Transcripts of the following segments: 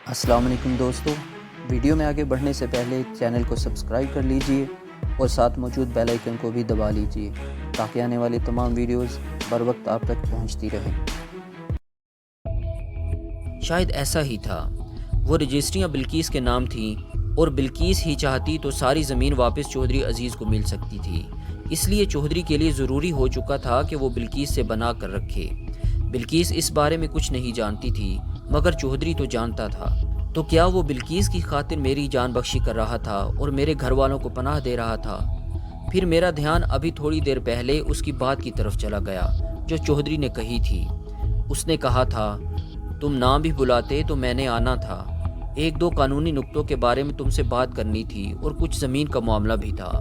अस्सलाम वालेकुम दोस्तों, वीडियो में आगे बढ़ने से पहले चैनल को सब्सक्राइब कर लीजिए और साथ मौजूद बेल आइकन को भी दबा लीजिए ताकि आने वाली तमाम वीडियोस बर वक्त आप तक पहुंचती रहें। शायद ऐसा ही था। वो रजिस्ट्रियाँ बिल्किस के नाम थीं और बिल्किस ही चाहती तो सारी ज़मीन वापस चौधरी अजीज़ को मिल सकती थी। इसलिए चौधरी के लिए ज़रूरी हो चुका था कि वो बिल्किस से बना कर रखे। बिल्किस इस बारे में कुछ नहीं जानती थी, मगर चौधरी तो जानता था। तो क्या वो बिल्किस की खातिर मेरी जान बख्शी कर रहा था और मेरे घर वालों को पनाह दे रहा था? फिर मेरा ध्यान अभी थोड़ी देर पहले उसकी बात की तरफ चला गया जो चौधरी ने कही थी। उसने कहा था, तुम ना भी बुलाते तो मैंने आना था। एक दो कानूनी नुक्तों के बारे में तुमसे बात करनी थी और कुछ ज़मीन का मामला भी था।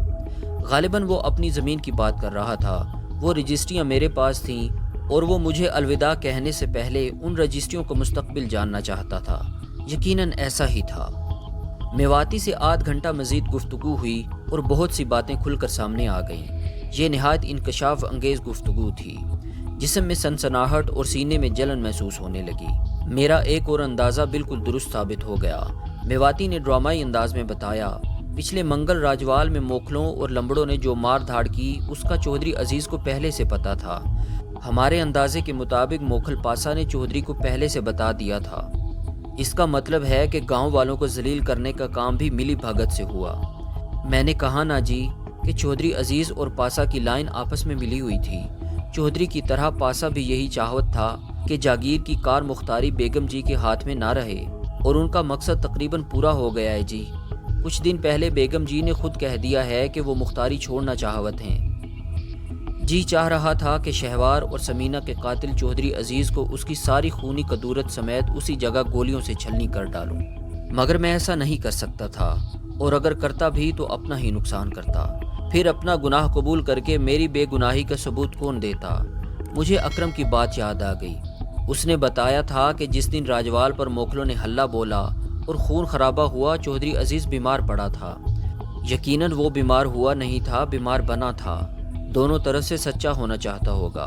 गालिबन वो अपनी ज़मीन की बात कर रहा था। वो रजिस्ट्रियाँ मेरे पास थीं और वो मुझे अलविदा कहने से पहले उन रजिस्ट्रियों का मुस्तकबिल जानना चाहता था। यकीनन ऐसा ही था। मेवाती से आध घंटा मज़ीद गुफ्तगू हुई और बहुत सी बातें खुलकर सामने आ गईं। ये नहायत इंकशाफ अंगेज़ गुफ्तगू थी। जिस्म में सनसनाहट और सीने में जलन महसूस होने लगी। मेरा एक और अंदाज़ा बिल्कुल दुरुस्त साबित हो गया। मेवाती ने ड्रामाई अंदाज में बताया, पिछले मंगल राजवाल में मोखलों और लंबड़ों ने जो मार धाड़ की उसका चौधरी अजीज़ को पहले से पता था। हमारे अंदाजे के मुताबिक मोखल पासा ने चौधरी को पहले से बता दिया था। इसका मतलब है कि गांव वालों को जलील करने का काम भी मिली भगत से हुआ। मैंने कहा ना जी कि चौधरी अजीज़ और पासा की लाइन आपस में मिली हुई थी। चौधरी की तरह पासा भी यही चाहत था कि जागीर की कार मुख्तारी बेगम जी के हाथ में ना रहे, और उनका मकसद तकरीबन पूरा हो गया है जी। कुछ दिन पहले बेगम जी ने खुद कह दिया है कि वो मुख्तारी छोड़ना चाहवत हैं। जी चाह रहा था कि शहवार और समीना के कातिल चौधरी अजीज़ को उसकी सारी खूनी कदूरत समेत उसी जगह गोलियों से छलनी कर डालूं, मगर मैं ऐसा नहीं कर सकता था, और अगर करता भी तो अपना ही नुकसान करता। फिर अपना गुनाह कबूल करके मेरी बेगुनाही का सबूत कौन देता? मुझे अकरम की बात याद आ गई। उसने बताया था कि जिस दिन राजवाल पर मोखलों ने हल्ला बोला और खून खराबा हुआ, चौधरी अजीज़ बीमार पड़ा था। यकीनन वो बीमार हुआ नहीं था, बीमार बना था। दोनों तरफ से सच्चा होना चाहता होगा।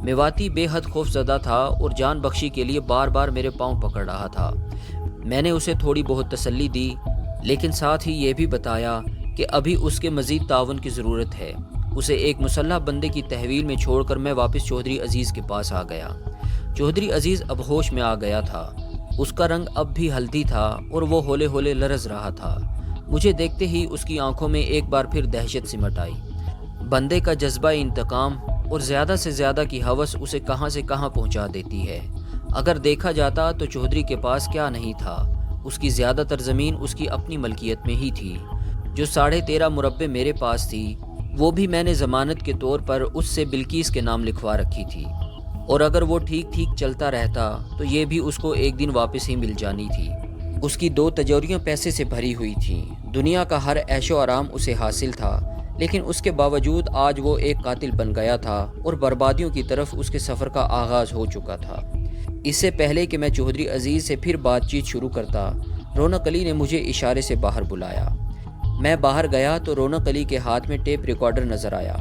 मेवाती बेहद खौफजदा था और जान बख्शी के लिए बार बार मेरे पांव पकड़ रहा था। मैंने उसे थोड़ी बहुत तसल्ली दी, लेकिन साथ ही ये भी बताया कि अभी उसके मज़ीद तावन की ज़रूरत है। उसे एक मुसल्लह बंदे की तहवील में छोड़कर मैं वापस चौधरी अजीज़ के पास आ गया। चौधरी अजीज़ अब होश में आ गया था। उसका रंग अब भी हल्दी था और वो होले होले लरज़ रहा था। मुझे देखते ही उसकी आंखों में एक बार फिर दहशत सिमट आई। बंदे का जज्बा इंतकाम और ज़्यादा से ज़्यादा की हवस उसे कहाँ से कहाँ पहुँचा देती है। अगर देखा जाता तो चौधरी के पास क्या नहीं था। उसकी ज़्यादातर ज़मीन उसकी अपनी मलकियत में ही थी। जो 13.5 मुरब्बे मेरे पास थी, वो भी मैंने ज़मानत के तौर पर उससे बिल्किस के नाम लिखवा रखी थी, और अगर वो ठीक ठीक चलता रहता तो ये भी उसको एक दिन वापस ही मिल जानी थी। उसकी 2 तिजोरियाँ पैसे से भरी हुई थीं। दुनिया का हर ऐशो आराम उसे हासिल था, लेकिन उसके बावजूद आज वो एक कातिल बन गया था और बर्बादियों की तरफ उसके सफ़र का आगाज़ हो चुका था। इससे पहले कि मैं चौधरी अजीज़ से फिर बातचीत शुरू करता, रौनक अली ने मुझे इशारे से बाहर बुलाया। मैं बाहर गया तो रौनक अली के हाथ में टेप रिकॉर्डर नज़र आया।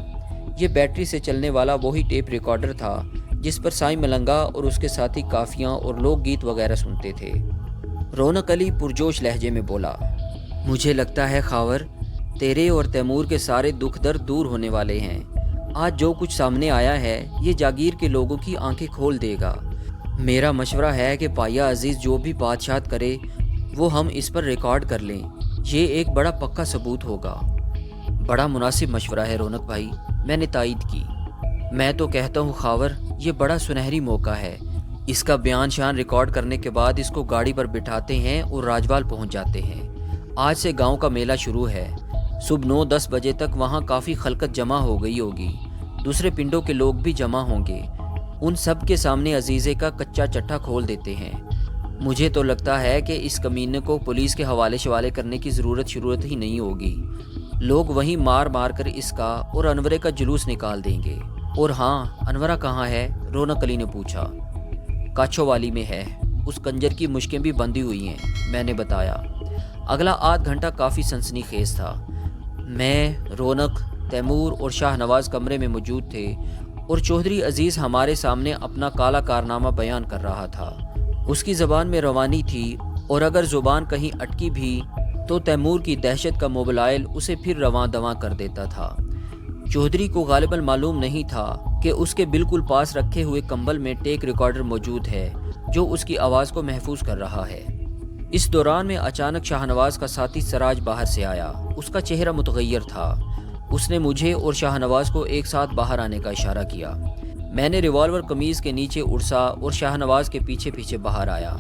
ये बैटरी से चलने वाला वही टेप रिकॉर्डर था जिस पर साईं मलंगा और उसके साथी काफियाँ और लोक गीत वगैरह सुनते थे। रौनक अली पुरजोश लहजे में बोला, मुझे लगता है खावर, तेरे और तैमूर के सारे दुख दर्द दूर होने वाले हैं। आज जो कुछ सामने आया है ये जागीर के लोगों की आंखें खोल देगा। मेरा मशवरा है कि पाया अजीज़ जो भी बातशात करे वो हम इस पर रिकॉर्ड कर लें। ये एक बड़ा पक्का सबूत होगा। बड़ा मुनासिब मशवरा है रौनक भाई, मैंने तायद की। मैं तो कहता हूँ खावर, ये बड़ा सुनहरी मौका है। इसका बयान शान रिकॉर्ड करने के बाद इसको गाड़ी पर बिठाते हैं और राजवाल पहुँच जाते हैं। आज से गाँव का मेला शुरू है। सुबह 9-10 बजे तक वहाँ काफ़ी खलकत जमा हो गई होगी। दूसरे पिंडों के लोग भी जमा होंगे। उन सब के सामने अजीज़े का कच्चा चट्टा खोल देते हैं। मुझे तो लगता है कि इस कमीने को पुलिस के हवाले शवाले करने की ज़रूरत ही नहीं होगी। लोग वहीं मार मार कर इसका और अनवरे का जुलूस निकाल देंगे। और हाँ, अनवरा कहाँ है? रौनक अली ने पूछा। काछो वाली में है, उस कंजर की मुश्कें भी बंधी हुई हैं, मैंने बताया। अगला आध घंटा काफ़ी सनसनीखेज था। मैं, रौनक, तैमूर और शाहनवाज कमरे में मौजूद थे और चौधरी अजीज़ हमारे सामने अपना काला कारनामा बयान कर रहा था। उसकी ज़बान में रवानी थी اور اگر زبان کہیں اٹکی بھی تو تیمور کی دہشت کا موبائل اسے پھر رواں دواں کر دیتا تھا۔ چودھری کو غالباً معلوم نہیں تھا کہ اس کے بالکل پاس رکھے ہوئے کمبل میں ٹیک ریکارڈر موجود ہے جو اس کی آواز کو محفوظ کر رہا ہے۔ اس دوران میں اچانک شاہ نواز کا ساتھی سراج باہر سے آیا۔ اس کا چہرہ متغیر تھا۔ اس نے مجھے اور شاہ نواز کو ایک ساتھ باہر آنے کا اشارہ کیا۔ میں نے ریوالور قمیض کے نیچے اڑسا اور شاہ نواز کے پیچھے پیچھے باہر آیا۔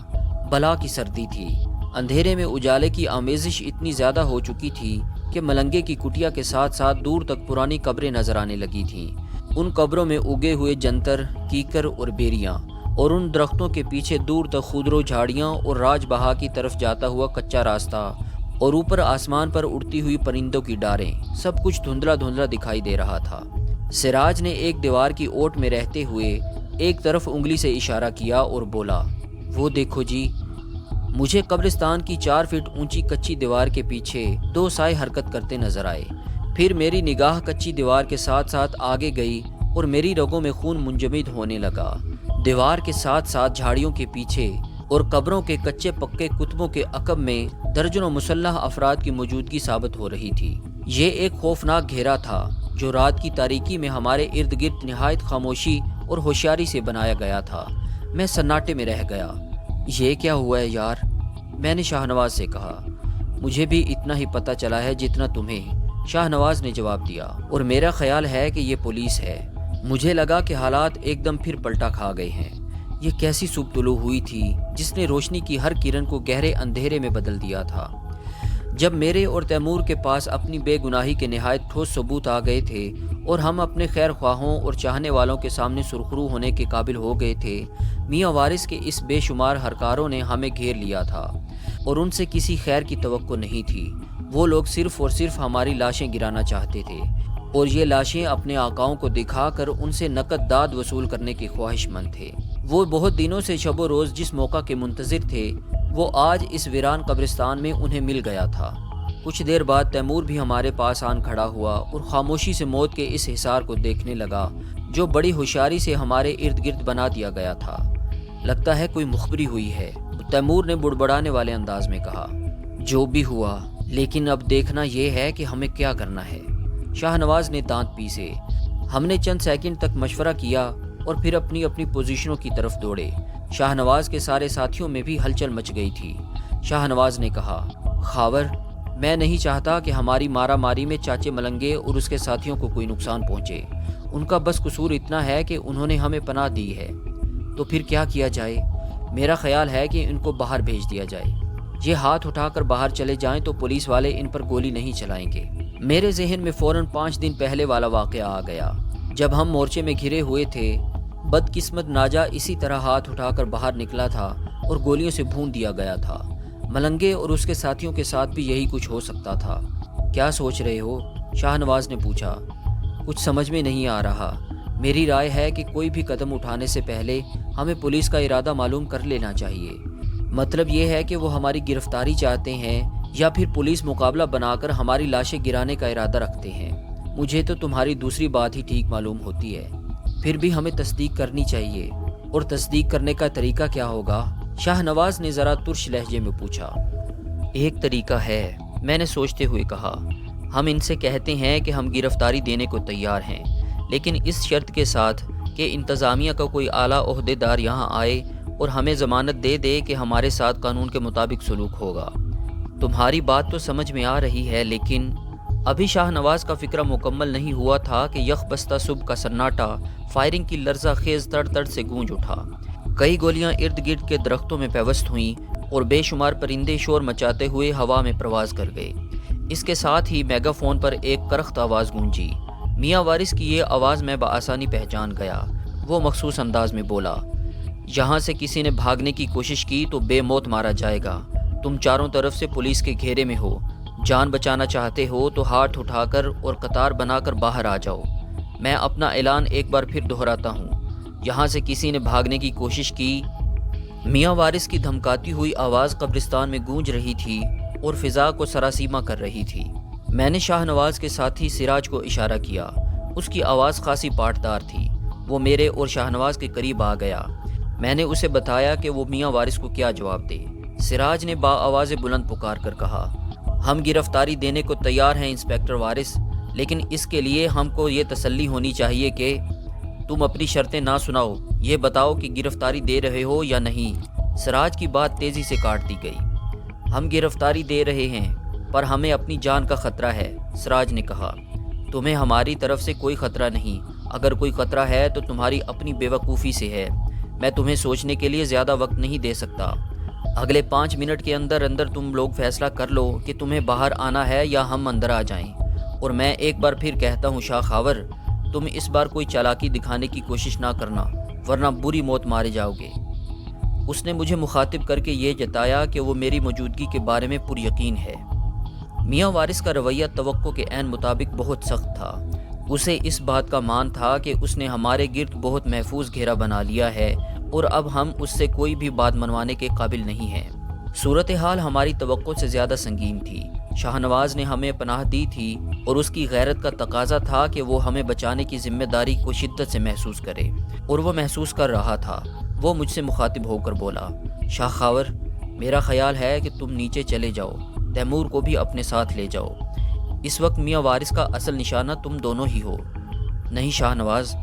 بلا کی سردی تھی۔ اندھیرے میں اجالے کی آمیزش اتنی زیادہ ہو چکی تھی کہ ملنگے کی کٹیا کے ساتھ ساتھ دور تک پرانی قبریں نظر آنے لگی تھیں۔ ان قبروں میں اگے ہوئے جنتر، کیکر اور بیریاں، اور ان درختوں کے پیچھے دور تک خودرو جھاڑیاں اور راج بہا کی طرف جاتا ہوا کچا راستہ، اور اوپر آسمان پر اڑتی ہوئی پرندوں کی ڈاریں، سب کچھ دھندلا دھندلا دکھائی دے رہا تھا۔ سراج نے ایک دیوار کی اوٹ میں رہتے ہوئے ایک طرف انگلی سے اشارہ کیا اور بولا، وہ دیکھو جی۔ مجھے قبرستان کی 4 فٹ اونچی کچی دیوار کے پیچھے 2 سائے حرکت کرتے نظر آئے۔ پھر میری نگاہ کچی دیوار کے ساتھ ساتھ آگے گئی اور میری رگوں میں خون منجمد ہونے لگا۔ دیوار کے ساتھ ساتھ جھاڑیوں کے پیچھے اور قبروں کے کچے پکے کتبوں کے عقب میں درجنوں مسلح افراد کی موجودگی ثابت ہو رہی تھی۔ یہ ایک خوفناک گھیرا تھا جو رات کی تاریکی میں ہمارے ارد گرد نہایت خاموشی اور ہوشیاری سے بنایا گیا تھا۔ میں سناٹے میں رہ گیا۔ یہ کیا ہوا ہے یار؟ میں نے شاہ نواز سے کہا۔ مجھے بھی اتنا ہی پتہ چلا ہے جتنا تمہیں، شاہ نواز نے جواب دیا، اور میرا خیال ہے کہ یہ پولیس ہے۔ مجھے لگا کہ حالات ایک دم پھر پلٹا کھا گئے ہیں۔ یہ کیسی صبح طلوع ہوئی تھی جس نے روشنی کی ہر کرن کو گہرے اندھیرے میں بدل دیا تھا۔ جب میرے اور تیمور کے پاس اپنی بے گناہی کے نہایت ٹھوس ثبوت آ گئے تھے اور ہم اپنے خیر خواہوں اور چاہنے والوں کے سامنے سرخرو ہونے کے قابل ہو گئے تھے، میاں وارث کے اس بے شمار ہرکاروں نے ہمیں گھیر لیا تھا اور ان سے کسی خیر کی توقع نہیں تھی۔ وہ لوگ صرف اور صرف ہماری لاشیں گرانا چاہتے تھے، اور یہ لاشیں اپنے آقاؤں کو دکھا کر ان سے نقد داد وصول کرنے کے خواہش مند تھے۔ وہ بہت دنوں سے شب و روز جس موقع کے منتظر تھے، وہ آج اس ویران قبرستان میں انہیں مل گیا تھا۔ کچھ دیر بعد تیمور بھی ہمارے پاس آن کھڑا ہوا اور خاموشی سے موت کے اس حصار کو دیکھنے لگا جو بڑی ہوشیاری سے ہمارے ارد گرد بنا دیا گیا تھا۔ لگتا ہے کوئی مخبری ہوئی ہے، تیمور نے بڑبڑانے والے انداز میں کہا۔ جو بھی ہوا، لیکن اب دیکھنا یہ ہے کہ ہمیں کیا کرنا ہے۔ شاہ نواز نے دانت پیسے۔ ہم نے چند سیکنڈ تک مشورہ کیا اور پھر اپنی اپنی پوزیشنوں کی طرف دوڑے۔ شاہ نواز کے سارے ساتھیوں میں بھی ہلچل مچ گئی تھی۔ شاہ نواز نے کہا، خاور، میں نہیں چاہتا کہ ہماری مارا ماری میں چاچے ملنگے اور اس کے ساتھیوں کو کوئی نقصان پہنچے۔ ان کا بس قصور اتنا ہے کہ انہوں نے ہمیں پناہ دی ہے۔ تو پھر کیا کیا جائے؟ میرا خیال ہے کہ ان کو باہر بھیج دیا جائے۔ یہ ہاتھ اٹھا کر باہر چلے جائیں تو پولیس والے ان پر گولی نہیں چلائیں گے۔ میرے ذہن میں فوراً 5 دن پہلے والا واقعہ آ گیا جب ہم مورچے میں گھرے ہوئے تھے۔ بدقسمت ناجا اسی طرح ہاتھ اٹھا کر باہر نکلا تھا اور گولیوں سے بھون دیا گیا تھا۔ ملنگے اور اس کے ساتھیوں کے ساتھ بھی یہی کچھ ہو سکتا تھا۔ کیا سوچ رہے ہو؟ شاہ نواز نے پوچھا۔ کچھ سمجھ میں نہیں آ رہا۔ میری رائے ہے کہ کوئی بھی قدم اٹھانے سے پہلے ہمیں پولیس کا ارادہ معلوم کر لینا چاہیے۔ مطلب یہ ہے کہ وہ ہماری گرفتاری چاہتے ہیں یا پھر پولیس مقابلہ بنا کر ہماری لاشیں گرانے کا ارادہ رکھتے ہیں۔ مجھے تو تمہاری دوسری بات ہی ٹھیک معلوم ہوتی ہے۔ پھر بھی ہمیں تصدیق کرنی چاہیے، اور تصدیق کرنے کا طریقہ کیا ہوگا؟ شاہ نواز نے ذرا ترش لہجے میں پوچھا۔ ایک طریقہ ہے، میں نے سوچتے ہوئے کہا۔ ہم ان سے کہتے ہیں کہ ہم گرفتاری دینے کو تیار ہیں، لیکن اس شرط کے ساتھ کہ انتظامیہ کا کوئی اعلیٰ عہدے دار یہاں آئے اور ہمیں ضمانت دے دے کہ ہمارے ساتھ قانون کے مطابق سلوک ہوگا۔ تمہاری بات تو سمجھ میں آ رہی ہے، لیکن ابھی شاہ نواز کا فکرہ مکمل نہیں ہوا تھا کہ یک بستہ صبح کا سناٹا فائرنگ کی لرزہ خیز تڑ تڑ سے گونج اٹھا۔ کئی گولیاں ارد گرد کے درختوں میں پیوست ہوئیں اور بے شمار پرندے شور مچاتے ہوئے ہوا میں پرواز کر گئے۔ اس کے ساتھ ہی میگا فون پر ایک کرخت آواز گونجی۔ میاں وارث کی یہ آواز میں بآسانی پہچان گیا۔ وہ مخصوص انداز میں بولا، یہاں سے کسی نے بھاگنے کی کوشش کی تو بے موت مارا جائے گا۔ تم چاروں طرف سے پولیس کے گھیرے میں ہو۔ جان بچانا چاہتے ہو تو ہاتھ اٹھا کر اور قطار بنا کر باہر آ جاؤ۔ میں اپنا اعلان ایک بار پھر دہراتا ہوں، یہاں سے کسی نے بھاگنے کی کوشش کی۔ میاں وارث کی دھمکاتی ہوئی آواز قبرستان میں گونج رہی تھی اور فضا کو سراسیمہ کر رہی تھی۔ میں نے شاہ نواز کے ساتھی سراج کو اشارہ کیا۔ اس کی آواز خاصی پاٹدار تھی۔ وہ میرے اور شاہ نواز کے قریب آ گیا۔ میں نے اسے بتایا کہ وہ میاں وارث کو کیا جواب دے۔ सिराज ने बाआवाज़ बुलंद पुकार कर कहा, हम गिरफ्तारी देने को तैयार हैं इंस्पेक्टर वारिस, लेकिन इसके लिए हमको ये तसल्ली होनी चाहिए कि तुम अपनी शर्तें ना सुनाओ, ये बताओ कि गिरफ्तारी दे रहे हो या नहीं। सिराज की बात तेज़ी से काट दी गई। हम गिरफ्तारी दे रहे हैं, पर हमें अपनी जान का ख़तरा है, सिराज ने कहा। तुम्हें हमारी तरफ से कोई ख़तरा नहीं, अगर कोई ख़तरा है तो तुम्हारी अपनी बेवकूफ़ी से है। मैं तुम्हें सोचने के लिए ज़्यादा वक्त नहीं दे सकता। अगले 5 मिनट के अंदर अंदर तुम लोग फैसला कर लो कि तुम्हें बाहर आना है या हम अंदर आ जाएं। और मैं एक बार फिर कहता हूँ शाह खावर, तुम इस बार कोई चालाकी दिखाने की कोशिश ना करना, वरना बुरी मौत मारे जाओगे। उसने मुझे मुखातिब करके ये जताया कि वो मेरी मौजूदगी के बारे में पुरयकीन है। मियाँ वारिस का रवैया तवक्को के ऐन मुताबिक बहुत सख्त था। उसे इस बात का मान था कि उसने हमारे गिर्द बहुत महफूज घेरा बना लिया है और अब हम उससे कोई भी बात मनवाने के काबिल नहीं हैं। सूरत हाल हमारी तवक्को से ज़्यादा संगीन थी। शाहनवाज ने हमें पनाह दी थी और उसकी गैरत का तकाजा था कि वो हमें बचाने की जिम्मेदारी को शिद्दत से महसूस करे, और वो महसूस कर रहा था। वो मुझसे मुखातिब होकर बोला, शाह खावर, मेरा ख्याल है कि तुम नीचे चले जाओ, तैमूर को भी अपने साथ ले जाओ। इस वक्त मियाँ वारिस का असल निशाना तुम दोनों ही हो। नहीं शाहनवाज,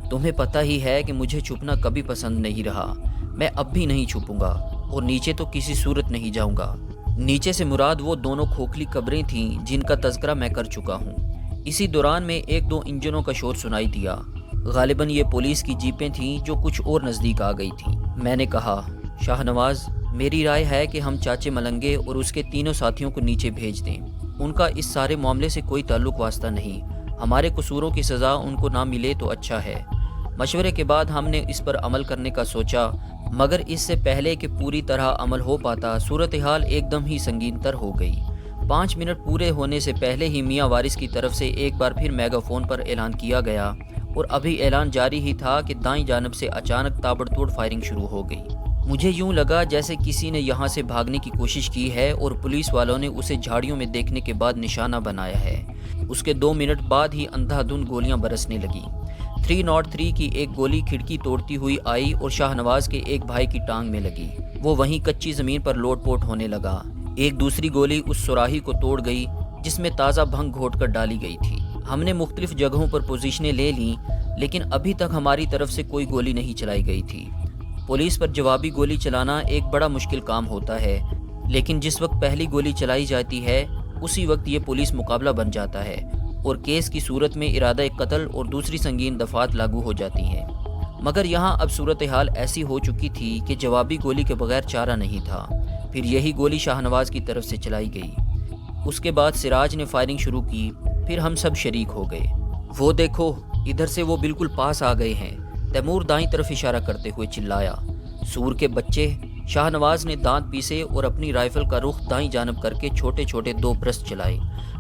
तुम्हें पता ही है कि मुझे छुपना कभी पसंद नहीं रहा। मैं अब भी नहीं छुपूंगा और नीचे तो किसी सूरत नहीं जाऊंगा। नीचे से मुराद वो दोनों खोखली कब्रें थीं जिनका तज़किरा मैं कर चुका हूँ। इसी दौरान में 1-2 इंजनों का शोर सुनाई दिया। गालिबन ये पुलिस की जीपें थीं जो कुछ और नज़दीक आ गई थीं। मैंने कहा, शाहनवाज, मेरी राय है कि हम चाचे मलंगे और उसके तीनों साथियों को नीचे भेज दें। उनका इस सारे मामले से कोई ताल्लुक वास्ता नहीं। हमारे कसूरों की सज़ा उनको ना मिले तो अच्छा है। मशवरे के बाद हमने इस पर अमल करने का सोचा, मगर इससे पहले कि पूरी तरह अमल हो पाता, सूरत हाल एकदम ही संगीन तर हो गई। 5 मिनट पूरे होने से पहले ही मियाँ वारिस की तरफ से एक बार फिर मेगाफोन पर ऐलान किया गया, और अभी ऐलान जारी ही था कि दाईं जानब से अचानक ताबड़तोड़ फायरिंग शुरू हो गई। मुझे यूं लगा जैसे किसी ने यहाँ से भागने की कोशिश की है और पुलिस वालों ने उसे झाड़ियों में देखने के बाद निशाना बनाया है। उसके 2 मिनट बाद ही अंधाधुंध गोलियां बरसने लगी। 303 की एक गोली खिड़की तोड़ती हुई आई और शाहनवाज के एक भाई की टांग में लगी। वो वहीं कच्ची ज़मीन पर लोटपोट होने लगा। एक दूसरी गोली उस सुराही को तोड़ गई जिसमें ताज़ा भंग घोट कर डाली गई थी। हमने मुख्तलिफ जगहों पर पोजीशनें ले लीं, लेकिन अभी तक हमारी तरफ से कोई गोली नहीं चलाई गई थी। पुलिस पर जवाबी गोली चलाना एक बड़ा मुश्किल काम होता है, लेकिन जिस वक्त पहली गोली चलाई जाती है उसी वक्त ये पुलिस मुकाबला बन जाता है और केस की सूरत में इरादा कत्ल और दूसरी संगीन दफात लागू हो जाती हैं। मगर यहाँ अब सूरत हाल ऐसी हो चुकी थी कि जवाबी गोली के बगैर चारा नहीं था। फिर यही गोली शाहनवाज की तरफ से चलाई गई। उसके बाद सिराज ने फायरिंग शुरू की। फिर हम सब शरीक हो गए। वो देखो, इधर से वो बिल्कुल पास आ गए हैं, तैमूर दाईं तरफ इशारा करते हुए चिल्लाया। सूर के बच्चे, शाहनवाज ने दांत पीसे और अपनी राइफल का रुख दाईं जानब करके छोटे छोटे 2 ब्रस्ट चलाए।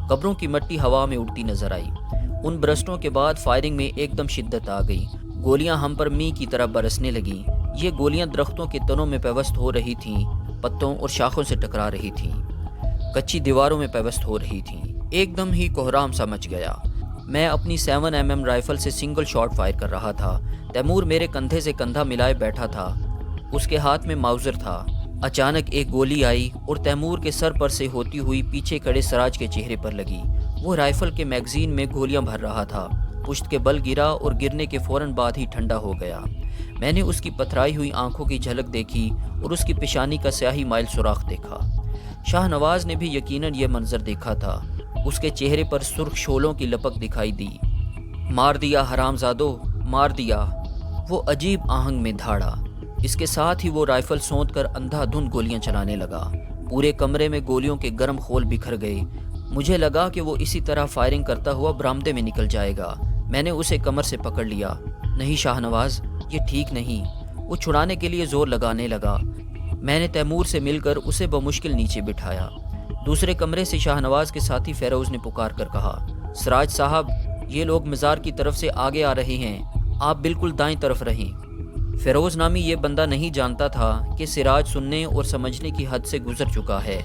कब्रों की मट्टी हवा में उड़ती नजर आई। उन ब्रस्टों के बाद फायरिंग में एकदम शिद्दत आ गई। गोलियां हम पर मींह की तरह बरसने लगीं। ये गोलियां दरख्तों के तनों में पैवस्त हो रही थीं, पत्तों और शाखों से टकरा रही थीं, कच्ची दीवारों में पैवस्त हो रही थीं। एकदम ही कोहराम सा मच गया। मैं अपनी 7mm राइफल से सिंगल शॉट फायर कर रहा था। तैमूर मेरे कंधे से कंधा मिलाए बैठा था। उसके हाथ में माउजर था। अचानक एक गोली आई और तैमूर के सर पर से होती हुई पीछे खड़े सिराज के चेहरे पर लगी। वो राइफल के मैगजीन में गोलियां भर रहा था। पुश्त के बल गिरा और गिरने के फौरन बाद ही ठंडा हो गया। मैंने उसकी पथराई हुई आंखों की झलक देखी और उसकी पेशानी का स्याही माइल सुराख देखा। शाहनवाज ने भी यकीनन यह मंजर देखा था। उसके चेहरे पर सुर्ख शोलों की लपक दिखाई दी। मार दिया हरामजादो, मार दिया, वो अजीब आहंग में धाड़ा। इसके साथ ही वो राइफल सौंध कर अंधाधुंध गोलियां चलाने लगा। पूरे कमरे में गोलियों के गर्म खोल बिखर गए। मुझे लगा कि वो इसी तरह फायरिंग करता हुआ बरामदे में निकल जाएगा। मैंने उसे कमर से पकड़ लिया। नहीं शाहनवाज, ये ठीक नहीं। वो छुड़ाने के लिए जोर लगाने लगा। मैंने तैमूर से मिलकर उसे बमुश्किल नीचे बिठाया। दूसरे कमरे से शाहनवाज के साथी फेरोज ने पुकार कर कहा, सिराज साहब, ये लोग मज़ार की तरफ से आगे आ रहे हैं, आप बिल्कुल दाईं तरफ रहें। फेरोज नामी ये बंदा नहीं जानता था कि सिराज सुनने और समझने की हद से गुजर चुका है।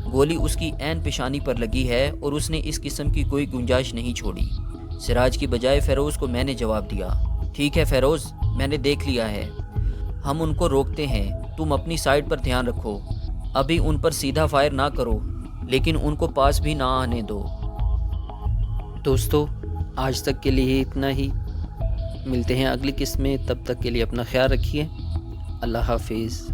गोली उसकी ऐन पेशानी पर लगी है और उसने इस किस्म की कोई गुंजाइश नहीं छोड़ी। सिराज की बजाय फेरोज को मैंने जवाब दिया, ठीक है फेरोज, मैंने देख लिया है, हम उनको रोकते हैं, तुम अपनी साइड पर ध्यान रखो। ابھی ان پر سیدھا فائر نہ کرو، لیکن ان کو پاس بھی نہ آنے دو۔ دوستو آج تک کے لیے اتنا ہی، ملتے ہیں اگلی قسط میں، تب تک کے لیے اپنا خیال رکھیے، اللہ حافظ۔